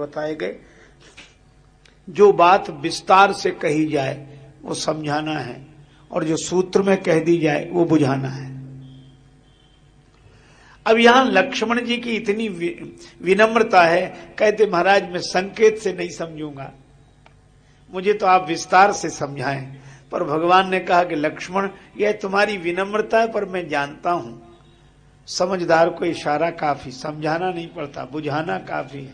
बताए गए। जो बात विस्तार से कही जाए वो समझाना है, और जो सूत्र में कह दी जाए वो बुझाना है। अब यहां लक्ष्मण जी की इतनी विनम्रता है, कहते महाराज मैं संकेत से नहीं समझूंगा, मुझे तो आप विस्तार से समझाएं। पर भगवान ने कहा कि लक्ष्मण यह तुम्हारी विनम्रता है, पर मैं जानता हूं समझदार को इशारा काफी, समझाना नहीं पड़ता, बुझाना काफी है।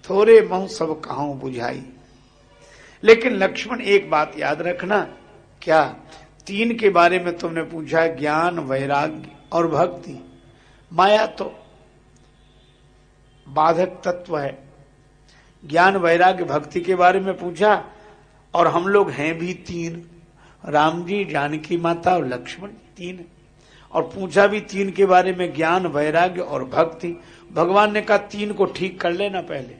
थोड़े महु सब कहां बुझाई। लेकिन लक्ष्मण एक बात याद रखना, क्या तीन के बारे में तुमने पूछा, ज्ञान वैराग्य और भक्ति। माया तो बाधक तत्व है, ज्ञान वैराग्य भक्ति के बारे में पूछा, और हम लोग हैं भी तीन, राम जी जानकी माता और लक्ष्मण तीन, और पूछा भी तीन के बारे में, ज्ञान वैराग्य और भक्ति। भगवान ने कहा तीन को ठीक कर लेना पहले।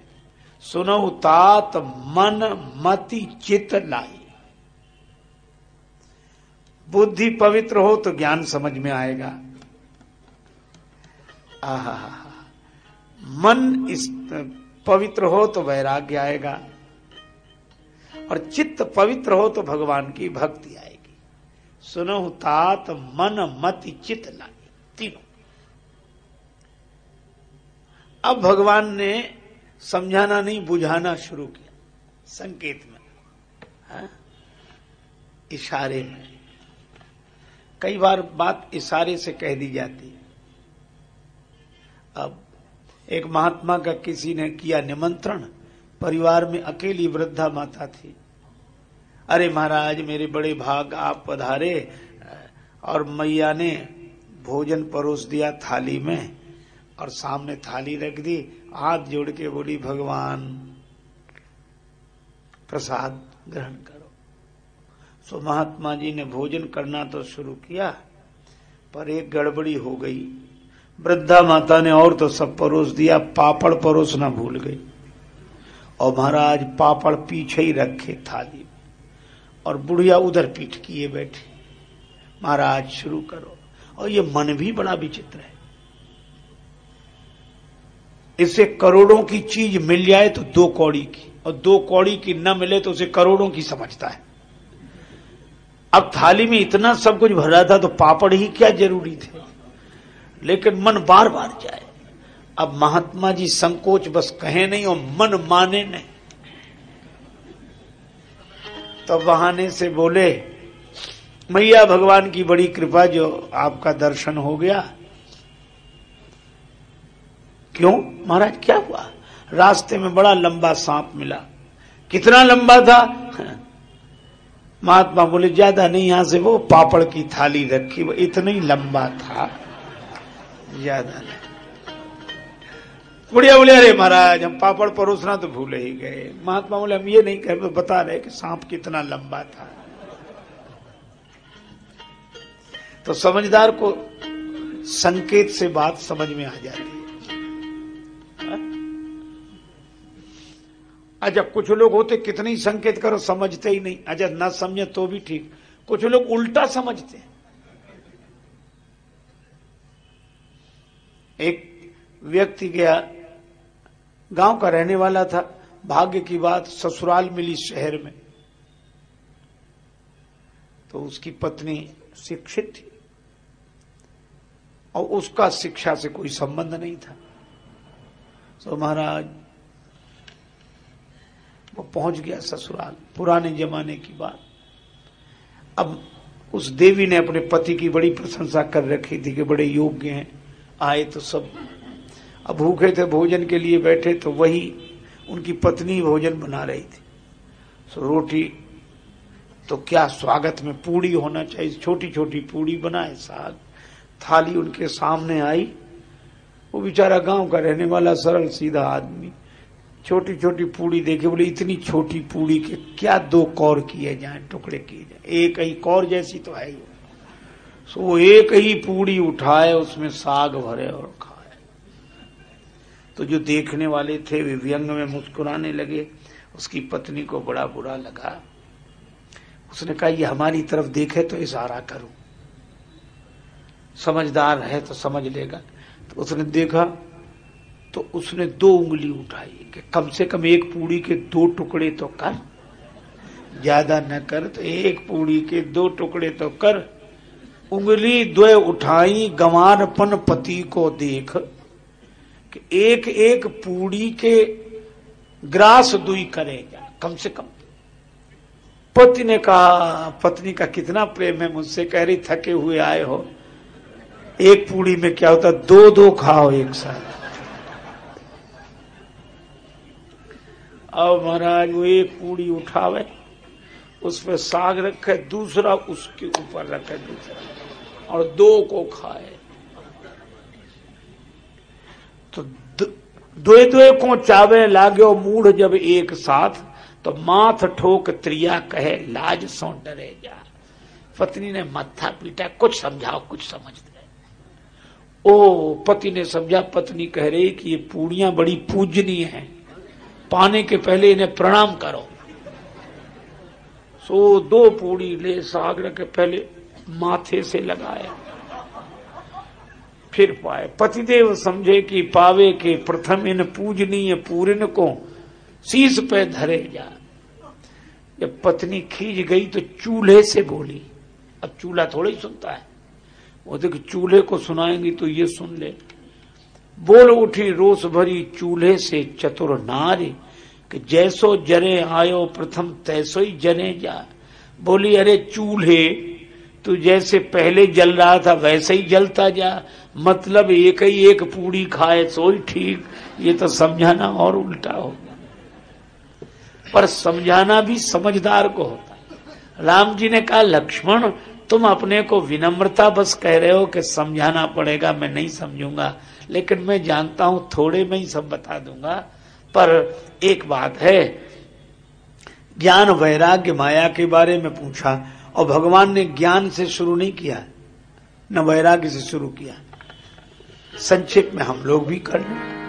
सुनो तात मन मति चित लाई। बुद्धि पवित्र हो तो ज्ञान समझ में आएगा। आहा, मन इस पवित्र हो तो वैराग्य आएगा, और चित्त पवित्र हो तो भगवान की भक्ति आएगी। सुनो तात मन मति चित्त लाई, तीनों। अब भगवान ने समझाना नहीं बुझाना शुरू किया, संकेत में, हाँ? इशारे में। कई बार बात इशारे से कह दी जाती है। अब एक महात्मा का किसी ने किया निमंत्रण, परिवार में अकेली वृद्धा माता थी। अरे महाराज मेरे बड़े भाग आप पधारे, और मैया ने भोजन परोस दिया थाली में, और सामने थाली रख दी, हाथ जोड़ के बोली भगवान प्रसाद ग्रहण करो। सो महात्मा जी ने भोजन करना तो शुरू किया, पर एक गड़बड़ी हो गई। वृद्धा माता ने और तो सब परोस दिया, पापड़ परोसना भूल गई, और महाराज पापड़ पीछे ही रखे थाली में, और बुढ़िया उधर पीठ किए बैठे। महाराज शुरू करो। और ये मन भी बड़ा विचित्र है, इसे करोड़ों की चीज मिल जाए तो 2 कौड़ी की, और 2 कौड़ी की न मिले तो उसे करोड़ों की समझता है। अब थाली में इतना सब कुछ भरा था तो पापड़ ही क्या जरूरी थे, लेकिन मन बार बार जाए। अब महात्मा जी संकोच बस कहे नहीं और मन माने नहीं, तो बहाने से बोले मैया भगवान की बड़ी कृपा जो आपका दर्शन हो गया। क्यों महाराज क्या हुआ? रास्ते में बड़ा लंबा सांप मिला। कितना लंबा था? महात्मा बोले ज्यादा नहीं, यहां से वो पापड़ की थाली रखी, वो इतना ही लंबा था, ज्यादा नहीं। बुढ़िया बोले अरे महाराज हम पापड़ परोसना तो भूल ही गए। महात्मा बोले हम ये नहीं कह बता रहे कि सांप कितना लंबा था। तो समझदार को संकेत से बात समझ में आ जाती है। अच्छा कुछ लोग होते कितने ही संकेत करो समझते ही नहीं। अच्छा ना समझे तो भी ठीक, कुछ लोग उल्टा समझते हैं। एक व्यक्ति गया, गांव का रहने वाला था, भाग्य की बात ससुराल मिली शहर में। तो उसकी पत्नी शिक्षित थी और उसका शिक्षा से कोई संबंध नहीं था। तो महाराज वो पहुंच गया ससुराल, पुराने जमाने की बात। अब उस देवी ने अपने पति की बड़ी प्रशंसा कर रखी थी कि बड़े योग्य हैं। आए तो सब अब भूखे थे, भोजन के लिए बैठे, तो वही उनकी पत्नी भोजन बना रही थी। सो रोटी तो क्या स्वागत में पूड़ी होना चाहिए, छोटी छोटी पूड़ी बनाए, साग, थाली उनके सामने आई। वो बेचारा गांव का रहने वाला सरल सीधा आदमी छोटी छोटी पूड़ी देखे, बोले इतनी छोटी पूड़ी के क्या 2 कौर किए जाए, टुकड़े किए जाए, एक ही कौर जैसी तो है ही। सो वो एक ही पूड़ी उठाए, उसमें साग भरे और खाए। तो जो देखने वाले थे वे व्यंग में मुस्कुराने लगे। उसकी पत्नी को बड़ा बुरा लगा। उसने कहा ये हमारी तरफ देखे तो इशारा करूं, समझदार है तो समझ लेगा। तो उसने देखा तो उसने 2 उंगली उठाई कि कम से कम एक पूड़ी के 2 टुकड़े तो कर, ज्यादा न कर तो 1 पूड़ी के 2 टुकड़े तो कर। उंगली 2 उठाई गंवारपन पति को देख, कि एक एक पूड़ी के ग्रास दुई करेगा कम से कम। पति ने कहा, पत्नी का कितना प्रेम है मुझसे, कह रही थके हुए आए हो, 1 पूड़ी में क्या होता, 2-2 खाओ एक साथ। अब महाराज वो 1 पूड़ी उठावे, उस पर साग रखे, दूसरा उसके ऊपर रखे दूसरा, और 2 को खाए। तो 2-2 को चावे लाग्यो मूढ़ जब एक साथ, तो माथ ठोक त्रिया कहे लाज सो डरे जा। पत्नी ने मत्था पीटा, कुछ समझाओ कुछ समझ दे। ओ पति ने समझा, पत्नी कह रही कि ये पूड़ियां बड़ी पूजनीय हैं, पाने के पहले इन्हें प्रणाम करो। सो 2 पूड़ी ले सागर के पहले माथे से लगाया, फिर पाए। पतिदेव समझे कि पावे के प्रथम इन पूजनीय पूरन को शीश पे धरे जा। जब पत्नी खींच गई तो चूल्हे से बोली, अब चूल्हा थोड़ा ही सुनता है, वो देख चूल्हे को सुनाएंगी तो ये सुन ले। बोल उठी रोष भरी चूल्हे से चतुर नारी, कि जैसो जरे आयो प्रथम तैसो ही जने जा। बोली अरे चूल्हे, तू जैसे पहले जल रहा था वैसे ही जलता जा, मतलब एक ही 1 पूड़ी खाए सो ही ठीक। ये तो समझाना और उल्टा हो, पर समझाना भी समझदार को होता है। राम जी ने कहा लक्ष्मण तुम अपने को विनम्रता बस कह रहे हो कि समझाना पड़ेगा, मैं नहीं समझूंगा, लेकिन मैं जानता हूं थोड़े में ही सब बता दूंगा। पर एक बात है, ज्ञान वैराग्य माया के बारे में पूछा, और भगवान ने ज्ञान से शुरू नहीं किया, न वैराग्य से शुरू किया। संक्षेप में हम लोग भी कर लें।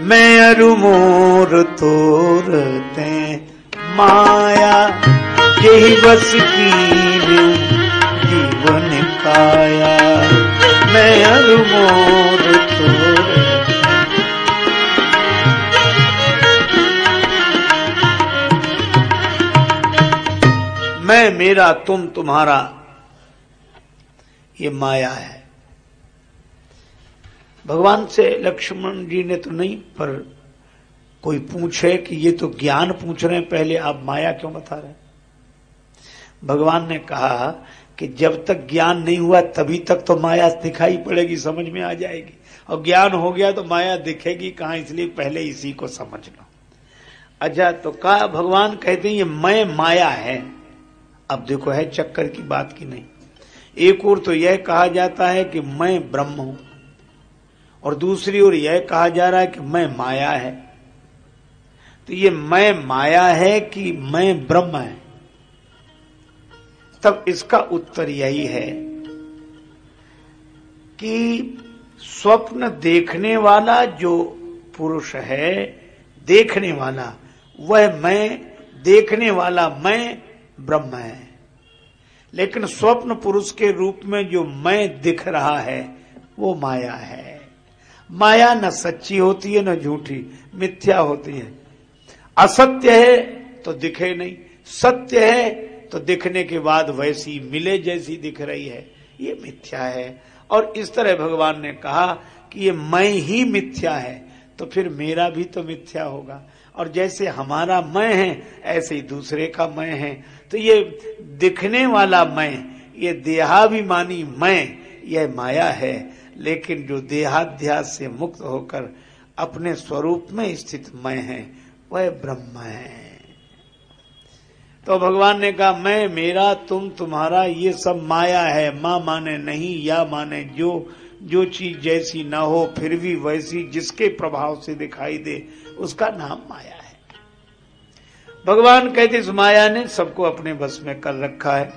मैं अरु मोर तोरते माया, यही बस की जीवन काया। मैं अरु मोर तोरते, मैं मेरा तुम तुम्हारा, ये माया है। भगवान से लक्ष्मण जी ने तो नहीं, पर कोई पूछे कि ये तो ज्ञान पूछ रहे हैं, पहले आप माया क्यों बता रहे हैं? भगवान ने कहा कि जब तक ज्ञान नहीं हुआ तभी तक तो माया दिखाई पड़ेगी, समझ में आ जाएगी, और ज्ञान हो गया तो माया दिखेगी कहां, इसलिए पहले इसी को समझ लो। अच्छा, तो कहा भगवान कहते हैं ये मैं माया है। अब देखो है चक्कर की बात की नहीं। एक ओर तो यह कहा जाता है कि मैं ब्रह्म हूं, और दूसरी ओर यह कहा जा रहा है कि मैं माया है। तो ये मैं माया है कि मैं ब्रह्म है? तब इसका उत्तर यही है कि स्वप्न देखने वाला जो पुरुष है, देखने वाला, वह मैं, देखने वाला मैं ब्रह्म है। लेकिन स्वप्न पुरुष के रूप में जो मैं दिख रहा है वो माया है। माया न सच्ची होती है न झूठी, मिथ्या होती है। असत्य है तो दिखे नहीं, सत्य है तो दिखने के बाद वैसी मिले जैसी दिख रही है, ये मिथ्या है। और इस तरह भगवान ने कहा कि ये मैं ही मिथ्या है, तो फिर मेरा भी तो मिथ्या होगा। और जैसे हमारा मैं है ऐसे ही दूसरे का मैं है। तो ये दिखने वाला मैं, ये देहाभिमानी मैं, यह माया है। लेकिन जो देहाध्यास से मुक्त होकर अपने स्वरूप में स्थित मैं है, वह ब्रह्म है। तो भगवान ने कहा मैं, मेरा, तुम, तुम्हारा, ये सब माया है। मां माने नहीं, या माने जो चीज जैसी ना हो फिर भी वैसी जिसके प्रभाव से दिखाई दे, उसका नाम माया है। भगवान कहते इस माया ने सबको अपने बस में कर रखा है।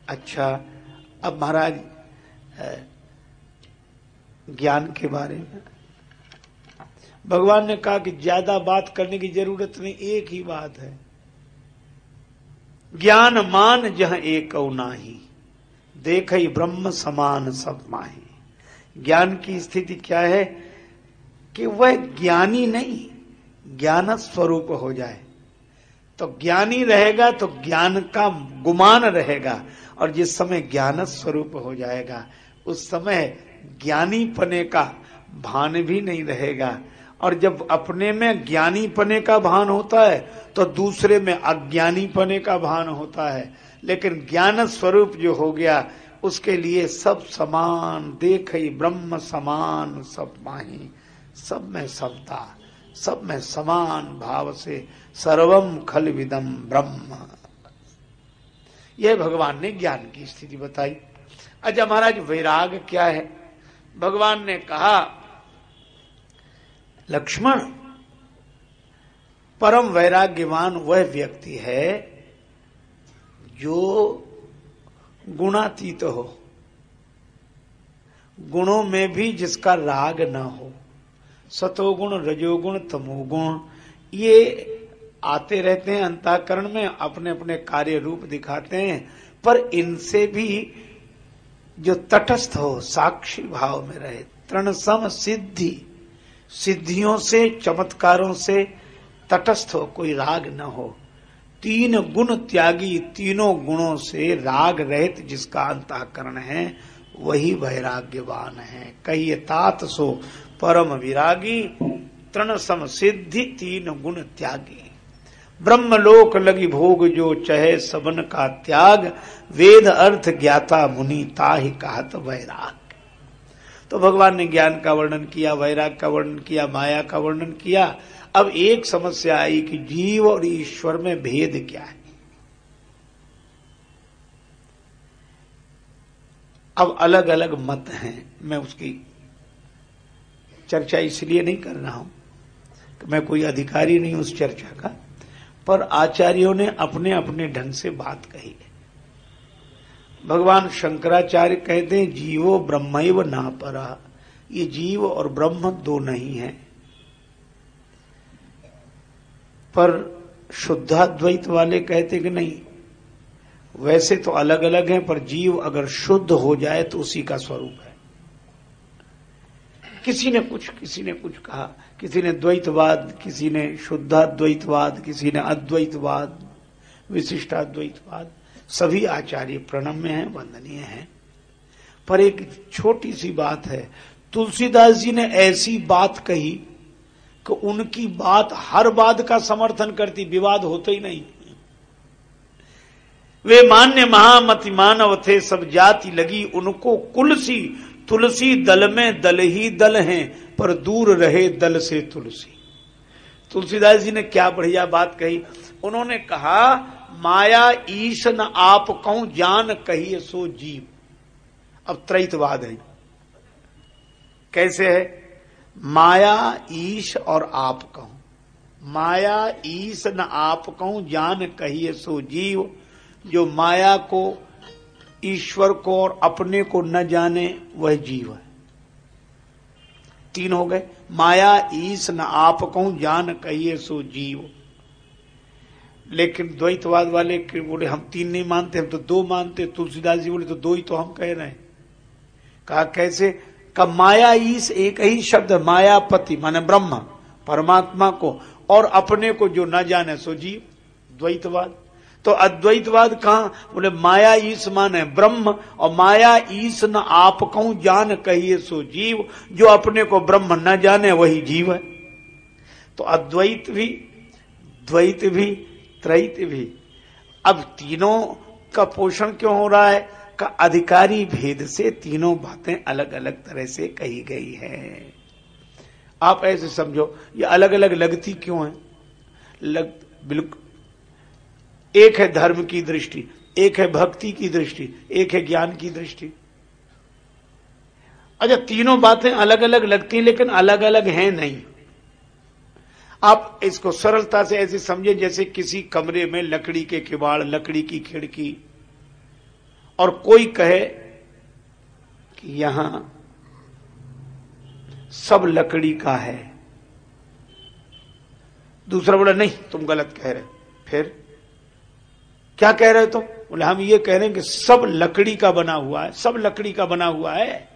अच्छा, अब महाराज ज्ञान के बारे में भगवान ने कहा कि ज्यादा बात करने की जरूरत नहीं, एक ही बात है, ज्ञान मान जह एक नाही, देखई ब्रह्म समान सब माही। ज्ञान की स्थिति क्या है? कि वह ज्ञानी नहीं ज्ञान स्वरूप हो जाए। तो ज्ञानी रहेगा तो ज्ञान का गुमान रहेगा, और जिस समय ज्ञान स्वरूप हो जाएगा उस समय ज्ञानी पने का भान भी नहीं रहेगा। और जब अपने में ज्ञानी पने का भान होता है तो दूसरे में अज्ञानी पने का भान होता है। लेकिन ज्ञान स्वरूप जो हो गया उसके लिए सब समान, देख ही ब्रह्म समान सब माही, सब में समता, सब में समान भाव से सर्वम खल विदम ब्रह्म। यह भगवान ने ज्ञान की स्थिति बताई। अच्छा महाराज, वैराग क्या है? भगवान ने कहा, लक्ष्मण, परम वैराग्यवान वह व्यक्ति है जो गुणातीत हो, गुणों में भी जिसका राग न हो। सतोगुण, रजोगुण, तमोगुण ये आते रहते हैं अंतःकरण में, अपने अपने कार्य रूप दिखाते हैं, पर इनसे भी जो तटस्थ हो, साक्षी भाव में रहे, तृणसम सिद्धि, सिद्धियों से, चमत्कारों से तटस्थ हो, कोई राग न हो। तीन गुण त्यागी, तीनों गुणों से राग रहित जिसका अंतःकरण है वही वैराग्यवान है। कहिए तात सो परम विरागी, तृण सम सिद्धि तीन गुण त्यागी। ब्रह्मलोक लगी भोग जो चहे सबन का त्याग, वेद अर्थ ज्ञाता मुनि ताहि कहत वैराग। तो भगवान ने ज्ञान का वर्णन किया, वैराग का वर्णन किया, माया का वर्णन किया। अब एक समस्या आई कि जीव और ईश्वर में भेद क्या है। अब अलग अलग मत हैं, मैं उसकी चर्चा इसलिए नहीं कर रहा हूं कि मैं कोई अधिकारी नहीं उस चर्चा का, पर आचार्यों ने अपने अपने ढंग से बात कही है। भगवान शंकराचार्य कहते हैं जीवो ब्रह्मैव ना परा, ये जीव और ब्रह्म दो नहीं है। पर शुद्धाद्वैत वाले कहते कि नहीं, वैसे तो अलग अलग हैं, पर जीव अगर शुद्ध हो जाए तो उसी का स्वरूप है। किसी ने कुछ कहा, किसी ने द्वैतवाद, किसी ने शुद्धाद्वैतवाद, किसी ने अद्वैतवाद, विशिष्टाद्वैतवाद। सभी आचार्य प्रणम्य हैं, वंदनीय हैं। पर एक छोटी सी बात है, तुलसीदास जी ने ऐसी बात कही कि उनकी बात हर बात का समर्थन करती, विवाद होते ही नहीं। वे मान्य महामति मानव थे, सब जाति लगी उनको कुलसी, तुलसी दल में दल ही दल हैं, पर दूर रहे दल से तुलसी। तुलसीदास जी ने क्या बढ़िया बात कही। उन्होंने कहा, माया ईश न आप कहूं जान कहिए सो जीव। अब त्रैतवाद है। कैसे है? माया ईश और आप कहूं, माया ईश न आप कहूं जान कहिए सो जीव। जो माया को, ईश्वर को और अपने को न जाने वह जीव है। तीन हो गए, माया ईश न आप कहूं जान कहिए सो जीव। लेकिन द्वैतवाद वाले बोले हम तीन नहीं मानते, हम तो दो मानते। तुलसीदास जी बोले तो दो ही तो हम कह रहे हैं। कहा कैसे? का माया ईश एक ही शब्द, मायापति माने ब्रह्म, परमात्मा को, और अपने को जो न जाने सो जीव। द्वैतवाद। तो अद्वैतवाद कहां? बोले माया ईश माने ब्रह्म, और माया ईश न आप कहूं जान कहिए सो जीव। जो अपने को ब्रह्म न जाने वही जीव है। तो अद्वैत भी, द्वैत भी, त्रैत भी। अब तीनों का पोषण क्यों हो रहा है? का अधिकारी भेद से तीनों बातें अलग अलग तरह से कही गई है। आप ऐसे समझो, ये अलग अलग लगती क्यों है? बिल्कुल एक है धर्म की दृष्टि, एक है भक्ति की दृष्टि, एक है ज्ञान की दृष्टि। अच्छा, तीनों बातें अलग अलग लगती हैं लेकिन अलग अलग हैं नहीं। आप इसको सरलता से ऐसे समझे जैसे किसी कमरे में लकड़ी के किवाड़, लकड़ी की खिड़की, और कोई कहे कि यहां सब लकड़ी का है। दूसरा बोला नहीं तुम गलत कह रहे। फिर क्या कह रहे हो तुम? बोले हम ये कह रहे हैं कि सब लकड़ी का बना हुआ है, सब लकड़ी का बना हुआ है।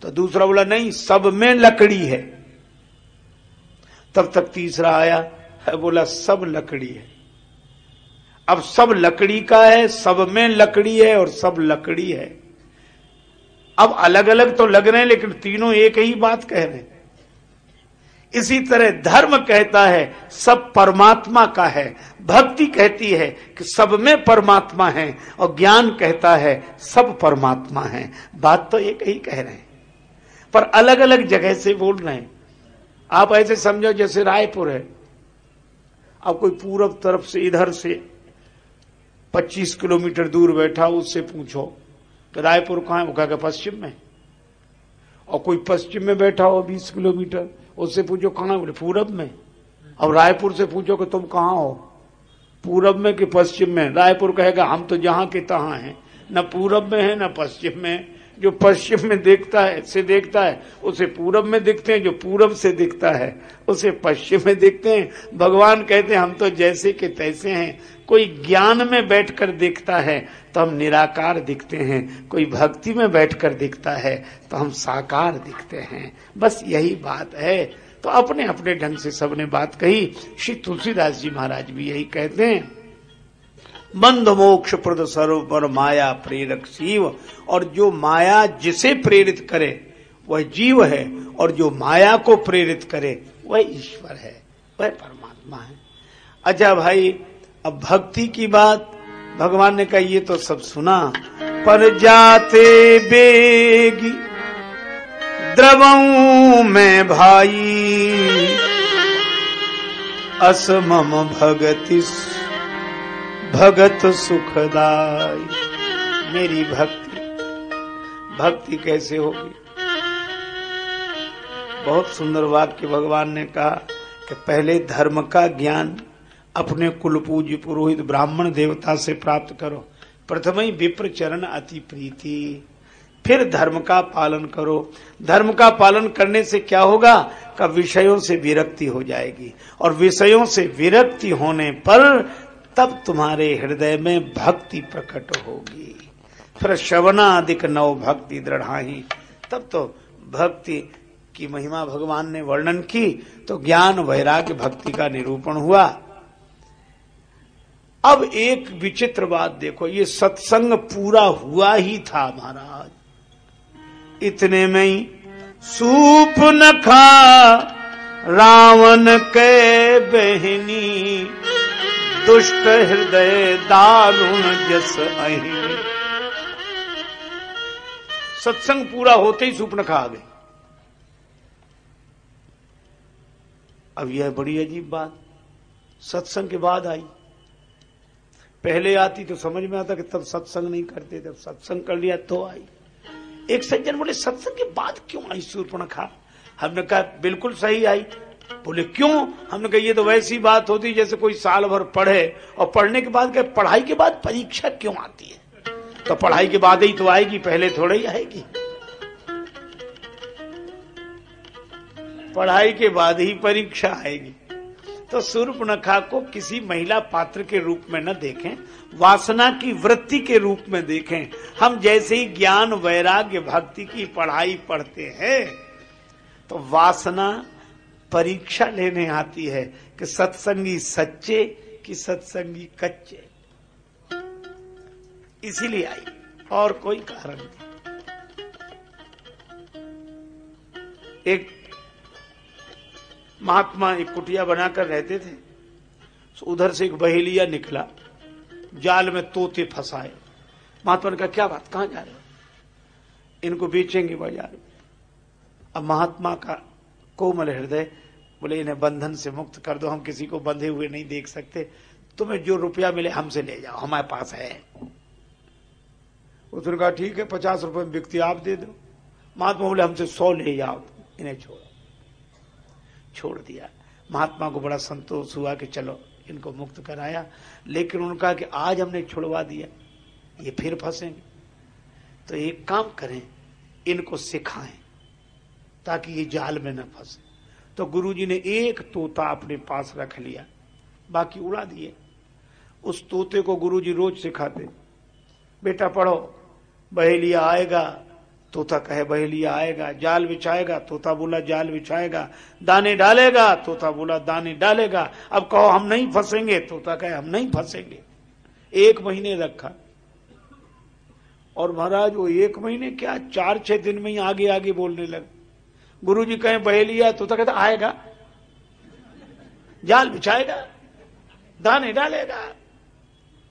तो दूसरा बोला नहीं, सब में लकड़ी है। तब तक तीसरा आया, बोला सब लकड़ी है। अब सब लकड़ी का है, सब में लकड़ी है और सब लकड़ी है। अब अलग अलग तो लग रहे हैं लेकिन तीनों एक ही बात कह रहे हैं। इसी तरह धर्म कहता है सब परमात्मा का है, भक्ति कहती है कि सब में परमात्मा है, और ज्ञान कहता है सब परमात्मा है। बात तो एक ही कह रहे हैं पर अलग अलग जगह से बोल रहे हैं। आप ऐसे समझो जैसे रायपुर है, अब कोई पूरब तरफ से इधर से 25 किलोमीटर दूर बैठा, उससे पूछो तो रायपुर कहाँ है, वो कहेगा पश्चिम में। और कोई पश्चिम में बैठा हो 20 किलोमीटर, उससे पूछो कहाँ, बोले पूरब में। अब रायपुर से पूछो कि तुम कहाँ हो, पूरब में कि पश्चिम में, रायपुर कहेगा हम तो जहां के तहां हैं, न पूरब में है न पश्चिम में। जो पश्चिम में देखता है उसे पूरब में दिखते हैं, जो पूरब से दिखता है उसे पश्चिम में दिखते हैं। भगवान कहते हैं हम तो जैसे के तैसे हैं। कोई ज्ञान में बैठकर देखता है तो हम निराकार दिखते हैं, कोई भक्ति में बैठकर दिखता है तो हम साकार दिखते हैं। बस यही बात है। तो अपने अपने ढंग से सबने बात कही। श्री तुलसीदास जी महाराज भी यही कहते हैं, बंध मोक्ष प्रद सर्व पर माया प्रेरक शिव। और जो माया जिसे प्रेरित करे वह जीव है, और जो माया को प्रेरित करे वह ईश्वर है, वह परमात्मा है। अच्छा भाई, अब भक्ति की बात भगवान ने कहा ये तो सब सुना, पर जाते बेगी द्रवऊ में भाई, असमम भगति भगत सुखदाई। मेरी भक्ति कैसे होगी? बहुत सुंदर वाक्य भगवान ने कहा कि पहले धर्म का ज्ञान अपने कुल पूज्य पुरोहित ब्राह्मण देवता से प्राप्त करो। प्रथम ही विप्र चरण अति प्रीति, फिर धर्म का पालन करो। धर्म का पालन करने से क्या होगा? का विषयों से विरक्ति हो जाएगी, और विषयों से विरक्ति होने पर तब तुम्हारे हृदय में भक्ति प्रकट होगी। फिर श्रवणादिक नव भक्ति दृढ़ाही, तब तो भक्ति की महिमा भगवान ने वर्णन की। तो ज्ञान वैराग्य भक्ति का निरूपण हुआ। अब एक विचित्र बात देखो, ये सत्संग पूरा हुआ ही था महाराज, इतने में ही सूप न खा रावण के बहनी, दुष्ट हृदय दारुण जस अहि। सत्संग पूरा होते ही सूर्पणखा आ गई। अब यह बड़ी अजीब बात सत्संग के बाद आई। पहले आती तो समझ में आता कि तब सत्संग नहीं करते, तब सत्संग कर लिया तो आई। एक सज्जन बोले सत्संग के बाद क्यों आई सूर्पणखा? हमने कहा बिल्कुल सही आई। बोले क्यों? हमने कहा ये तो वैसी बात होती जैसे कोई साल भर पढ़े और पढ़ने के बाद क्या पढ़ाई के बाद परीक्षा क्यों आती है? तो पढ़ाई के बाद ही तो आएगी, पहले थोड़ा ही आएगी। पढ़ाई के बाद ही परीक्षा आएगी। तो सूर्पणखा को किसी महिला पात्र के रूप में न देखें, वासना की वृत्ति के रूप में देखें। हम जैसे ही ज्ञान वैराग्य भक्ति की पढ़ाई पढ़ते हैं तो वासना परीक्षा लेने आती है कि सत्संगी सच्चे कि सत्संगी कच्चे। इसीलिए आई, और कोई कारण नहीं। एक महात्मा एक कुटिया बनाकर रहते थे, तो उधर से एक बहेलिया निकला, जाल में तोते फंसाए। महात्मा ने कहा क्या बात, कहां जा रहे हो? इनको बेचेंगे बाजार में। अब महात्मा का कोमल हृदय बोले इन्हें बंधन से मुक्त कर दो, हम किसी को बंधे हुए नहीं देख सकते, तुम्हें जो रुपया मिले हमसे ले जाओ, हमारे पास है। उसने कहा ठीक है 50 रुपए में बिकती आप दे दो। महात्मा बोले हमसे 100 ले जाओ, इन्हें छोड़ दिया। महात्मा को बड़ा संतोष हुआ कि चलो इनको मुक्त कराया। लेकिन उन्होंने कहा कि आज हमने छुड़वा दिया, ये फिर फंसेंगे, तो एक काम करें इनको सिखाएं ताकि ये जाल में न फंसे। तो गुरुजी ने एक तोता अपने पास रख लिया, बाकी उड़ा दिए। उस तोते को गुरुजी रोज सिखाते, बेटा पढ़ो, बहेलिया आएगा तोता कहे बहेलिया आएगा, जाल बिछाएगा, तोता बोला जाल बिछाएगा, दाने डालेगा, तोता बोला दाने डालेगा। अब कहो हम नहीं फंसेंगे, तोता कहे हम नहीं फंसेंगे। 1 महीने रखा, और महाराज वो 1 महीने क्या 4-6 दिन में ही आगे आगे बोलने लगे। गुरुजी कहे बहेलिया, तोता कहता आएगा, जाल बिछाएगा, दाने डालेगा,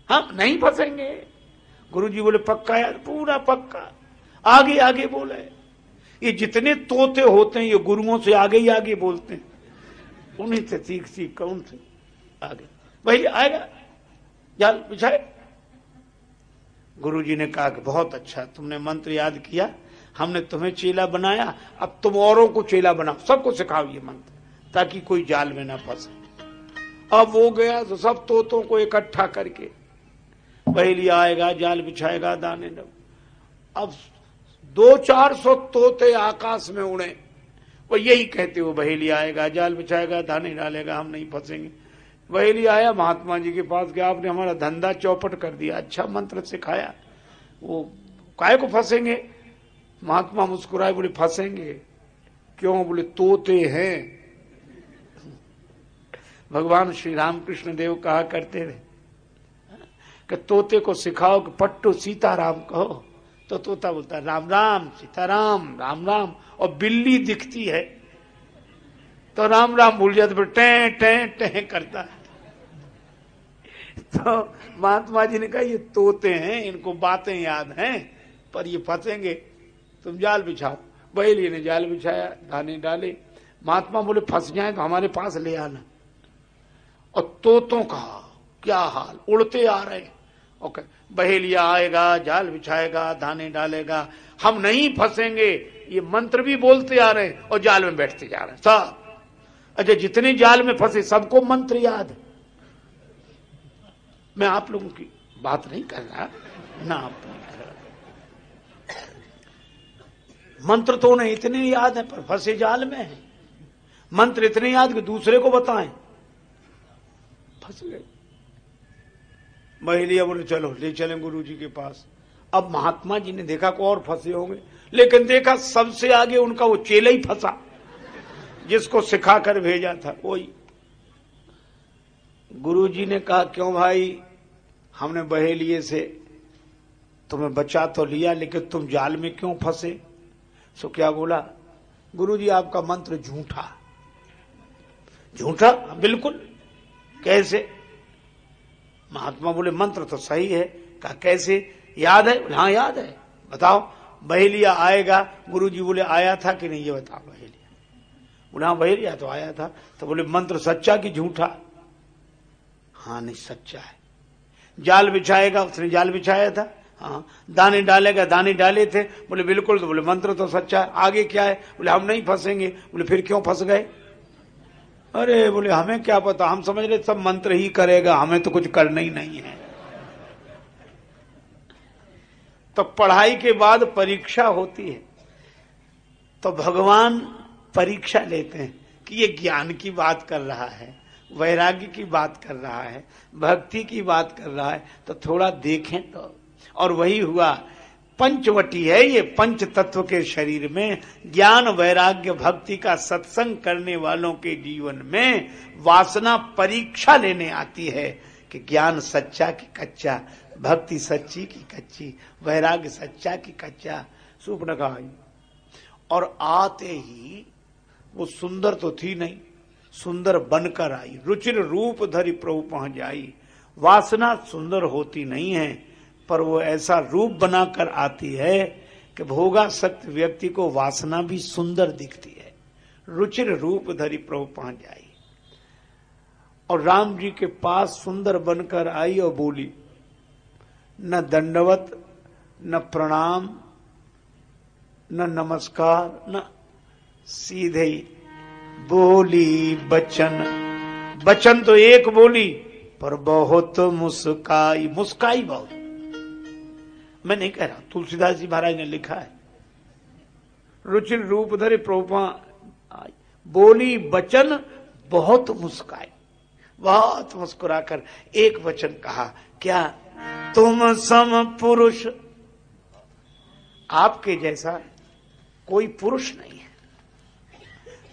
हम नहीं फंसेंगे। गुरुजी बोले पक्का यार, पूरा पक्का। आगे आगे बोले। ये जितने तोते होते हैं ये गुरुओं से आगे ही आगे बोलते हैं, उन्हीं से सीख सीख कर उनसे आगे। भाई आएगा, जाल बिछाए। गुरुजी ने कहा कि बहुत अच्छा, तुमने मंत्र याद किया, हमने तुम्हें चेला बनाया, अब तुम औरों को चेला बनाओ, सबको सिखाओ ये मंत्र, ताकि कोई जाल में ना फंसे। अब वो गया तो सब तोतों को इकट्ठा करके बहेलिया आएगा, जाल बिछाएगा, दाने डाल। अब 200-400 तोते आकाश में उड़े, वो यही कहते हुए बहेलिया आएगा, जाल बिछाएगा, दाने डालेगा, हम नहीं फंसेंगे। बहेलिया आया महात्मा जी के पास कि आपने हमारा धंधा चौपट कर दिया, अच्छा मंत्र सिखाया, वो काहे को फंसेंगे। महात्मा मुस्कुराए, बोले फंसेंगे क्यों? बोले तोते हैं। भगवान श्री रामकृष्ण देव कहा करते थे कि तोते को सिखाओ कि पट्टू सीताराम कहो, तो तोता बोलता है राम राम सीताराम राम राम, और बिल्ली दिखती है तो राम राम भूल जाते, फिर टें टें टें करता है। तो महात्मा जी ने कहा ये तोते हैं, इनको बातें याद हैं, पर ये फंसेंगे, तुम जाल बिछाओ। बहेलिया ने जाल बिछाया, दाने डाले। महात्मा बोले फंस जाए तो हमारे पास ले आना। और तोतों का क्या हाल, उड़ते आ रहे। ओके, बहेलिया आएगा, जाल बिछाएगा, दाने डालेगा, हम नहीं फंसेंगे, ये मंत्र भी बोलते आ रहे हैं और जाल में बैठते जा रहे हैं सब। अच्छा, जितने जाल में फंसे सबको मंत्र याद है। मैं आप लोगों की बात नहीं कर रहा ना, आप नहीं कर रहा। मंत्र तो उन्हें इतने याद है पर फंसे जाल में है। मंत्र इतने याद कि दूसरे को बताएं, फंस गए। बहेलिया बोले चलो ले चलें गुरु जी के पास। अब महात्मा जी ने देखा को और फंसे होंगे, लेकिन देखा सबसे आगे उनका वो चेला ही फंसा जिसको सिखा कर भेजा था वही। गुरु जी ने कहा क्यों भाई, हमने बहेलिए से तुम्हें बचा तो लिया, लेकिन तुम जाल में क्यों फंसे? सो क्या बोला, गुरु जी आपका मंत्र झूठा। झूठा? बिल्कुल। कैसे? महात्मा बोले मंत्र तो सही है। कहा कैसे, याद है? हाँ याद है। बताओ। बहेलिया आएगा। गुरु जी बोले आया था कि नहीं, ये बताओ। बहेलिया बोले हाँ बहेलिया तो आया था। तो बोले मंत्र सच्चा कि झूठा? हाँ नहीं सच्चा है। जाल बिछाएगा? उसने जाल बिछाया था। हाँ। दाने डालेगा? दाने डाले थे। बोले बिल्कुल। तो बोले मंत्र तो सच्चा है। आगे क्या है? बोले हम नहीं फंसेंगे। बोले फिर क्यों फंस गए? अरे बोले हमें क्या पता, हम समझ रहे सब मंत्र ही करेगा, हमें तो कुछ करना ही नहीं है। तो पढ़ाई के बाद परीक्षा होती है, तो भगवान परीक्षा लेते हैं कि ये ज्ञान की बात कर रहा है, वैराग्य की बात कर रहा है, भक्ति की बात कर रहा है, तो थोड़ा देखें तो। और वही हुआ। पंचवटी है ये, पंच तत्व के शरीर में ज्ञान वैराग्य भक्ति का सत्संग करने वालों के जीवन में वासना परीक्षा लेने आती है कि ज्ञान सच्चा कि कच्चा, भक्ति सच्ची कि कच्ची, वैराग्य सच्चा कि कच्चा। सुपनखा आई और आते ही वो सुंदर तो थी नहीं, सुंदर बनकर आई। रुचिर रूप धरि प्रभु पहुंच जाई। वासना सुंदर होती नहीं है, पर वो ऐसा रूप बनाकर आती है कि भोगासक्त व्यक्ति को वासना भी सुंदर दिखती है। रुचिर रूप धरि प्रभु पहुंच जाई। और राम जी के पास सुंदर बनकर आई और बोली, न दंडवत, न प्रणाम, न नमस्कार, न सीधे ही बोली बचन। बचन तो एक बोली पर बहुत मुस्काई। मुस्काई बहुत। मैं नहीं कह रहा, तुलसीदास जी महाराज ने लिखा है। रुचिर रूप धरे प्रभु बोली बचन बहुत मुस्काई। बहुत मुस्कुराकर एक वचन कहा, क्या तुम सम पुरुष, आपके जैसा कोई पुरुष नहीं है।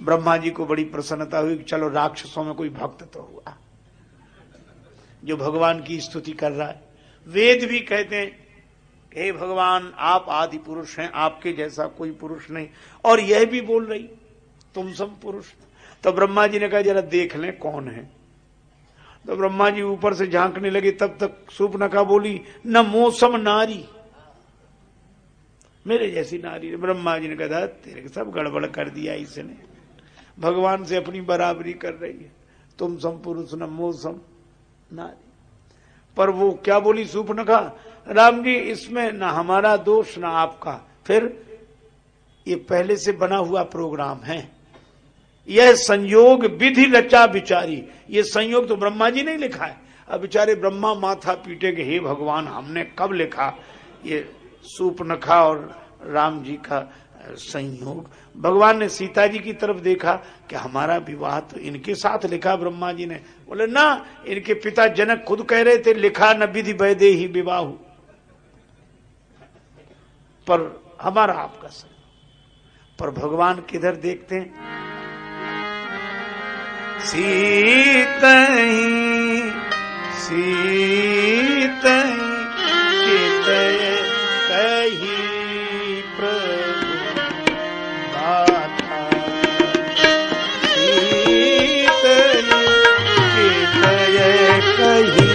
ब्रह्मा जी को बड़ी प्रसन्नता हुई कि चलो राक्षसों में कोई भक्त तो हुआ जो भगवान की स्तुति कर रहा है। वेद भी कहते हैं हे भगवान आप आदि पुरुष हैं, आपके जैसा कोई पुरुष नहीं। और यह भी बोल रही तुम सब पुरुष। तो ब्रह्मा जी ने कहा जरा देख लें कौन है। तो ब्रह्मा जी ऊपर से झांकने लगे, तब तक शूर्पणखा बोली न मौसम नारी, मेरे जैसी नारी। ब्रह्मा जी ने कहा तेरे सब गड़बड़ कर दिया इसने, भगवान से अपनी बराबरी कर रही है, तुम सम पुरुष न मौसम नारी। पर वो क्या बोली शूर्पणखा, राम जी इसमें न हमारा दोष न आपका, फिर ये पहले से बना हुआ प्रोग्राम है, यह संयोग विधि रचा बिचारी। ये संयोग तो ब्रह्मा जी ने लिखा है। अब बेचारे ब्रह्मा माथा पीटे कि हे भगवान हमने कब लिखा ये शूर्पणखा और राम जी का संयोग। भगवान ने सीता जी की तरफ देखा कि हमारा विवाह तो इनके साथ लिखा ब्रह्मा जी ने। बोले ना, इनके पिता जनक खुद कह रहे थे लिखा न विधि वैदेही विवाह, पर हमारा आपका संयोग। पर भगवान किधर देखते हैं, सीतई सीतई चितय कही प्रभु बाथा, सीतई चितय कही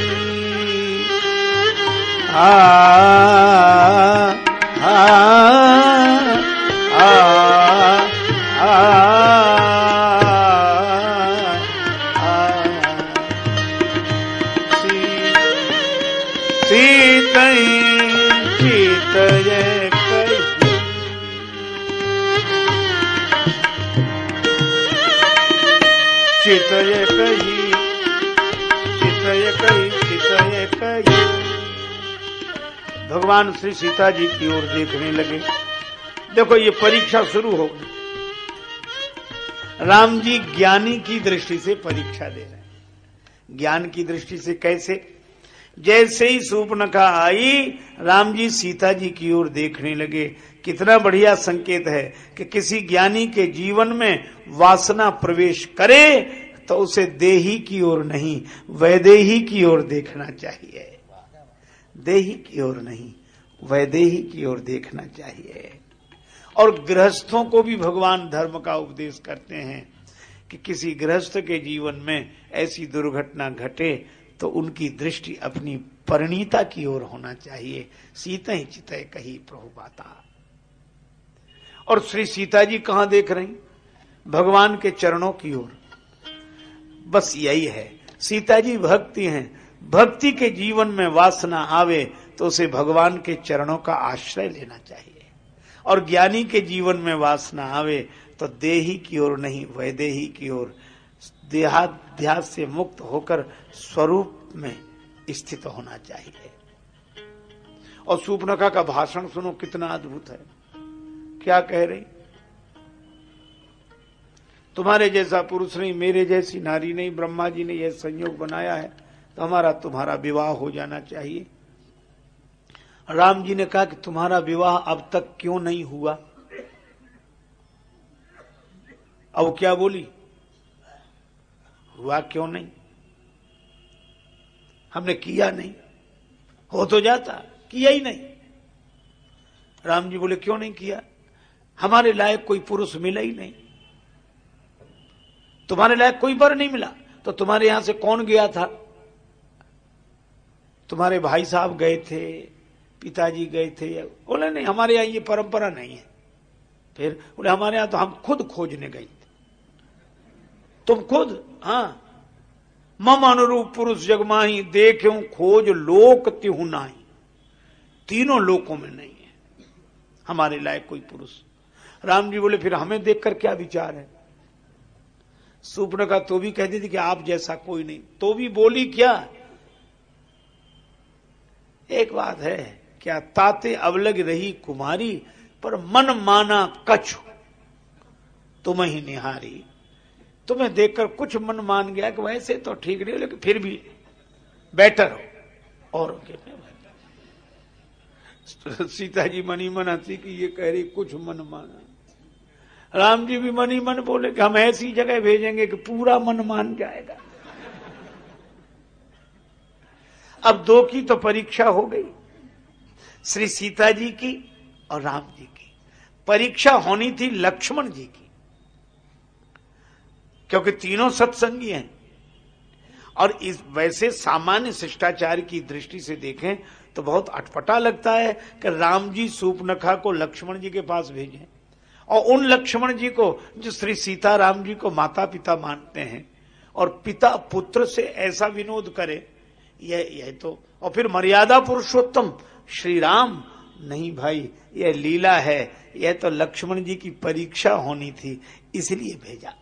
चितय कही चितय कही चितय कही। भगवान श्री सीता जी की ओर देखने लगे। देखो ये परीक्षा शुरू हो गई। राम जी ज्ञानी की दृष्टि से परीक्षा दे रहे हैं। ज्ञान की दृष्टि से कैसे, जैसे ही शूर्पणखा आई राम जी सीता जी की ओर देखने लगे। कितना बढ़िया संकेत है कि किसी ज्ञानी के जीवन में वासना प्रवेश करे तो उसे देही की ओर नहीं वैदेही की ओर देखना चाहिए। देही की ओर नहीं वैदेही की ओर देखना चाहिए। और गृहस्थों को भी भगवान धर्म का उपदेश करते हैं कि किसी गृहस्थ के जीवन में ऐसी दुर्घटना घटे तो उनकी दृष्टि अपनी परिणीता की ओर होना चाहिए। सीता ही चितय कही प्रभु बाता। और श्री सीता जी कहां देख रही, भगवान के चरणों की ओर। बस यही है, सीता जी भक्ति हैं। भक्ति के जीवन में वासना आवे तो उसे भगवान के चरणों का आश्रय लेना चाहिए। और ज्ञानी के जीवन में वासना आवे तो देही की ओर नहीं वैदेही की ओर, देहाध्यास से मुक्त होकर स्वरूप में स्थित होना चाहिए। और शूर्पणखा का भाषण सुनो कितना अद्भुत है। क्या कह रही, तुम्हारे जैसा पुरुष नहीं, मेरे जैसी नारी नहीं, ब्रह्मा जी ने यह संयोग बनाया है तो हमारा तुम्हारा विवाह हो जाना चाहिए। राम जी ने कहा कि तुम्हारा विवाह अब तक क्यों नहीं हुआ। अब क्या बोली, हुआ क्यों नहीं, हमने किया नहीं, हो तो जाता, किया ही नहीं। राम जी बोले क्यों नहीं किया, हमारे लायक कोई पुरुष मिला ही नहीं, तुम्हारे लायक कोई वर नहीं मिला। तो तुम्हारे यहां से कौन गया था, तुम्हारे भाई साहब गए थे, पिताजी गए थे। बोले नहीं हमारे यहां ये परंपरा नहीं है। फिर बोले हमारे यहां तो हम खुद खोजने गए थे। तुम खुद, हाँ, मम अनुरूप पुरुष जगमाही देखूं खोज लोक तिहु नाही। तीनों लोकों में नहीं है हमारे लायक कोई पुरुष। राम जी बोले फिर हमें देखकर क्या विचार है। शूर्पणखा तो भी कहती थी कि आप जैसा कोई नहीं, तो भी बोली क्या, एक बात है क्या, ताते अवलग रही कुमारी पर मन माना कछु तुम ही निहारी। तुम्हें देखकर कुछ मन मान गया कि वैसे तो ठीक नहीं, लेकिन फिर भी बेटर हो। और सीता जी मनी मन हंसी कि ये कह रही कुछ मन माना। राम जी भी मन ही मन बोले कि हम ऐसी जगह भेजेंगे कि पूरा मन मान जाएगा। अब दो की तो परीक्षा हो गई, श्री सीता जी की और राम जी की। परीक्षा होनी थी लक्ष्मण जी की, क्योंकि तीनों सत्संगी हैं। और इस वैसे सामान्य शिष्टाचार की दृष्टि से देखें तो बहुत अटपटा लगता है कि राम जी सूर्पनखा को लक्ष्मण जी के पास भेजें, और उन लक्ष्मण जी को जो श्री सीता राम जी को माता पिता मानते हैं, और पिता पुत्र से ऐसा विनोद करे, यह तो। और फिर मर्यादा पुरुषोत्तम श्री राम, नहीं भाई यह लीला है, यह तो लक्ष्मण जी की परीक्षा होनी थी, इसलिए भेजा।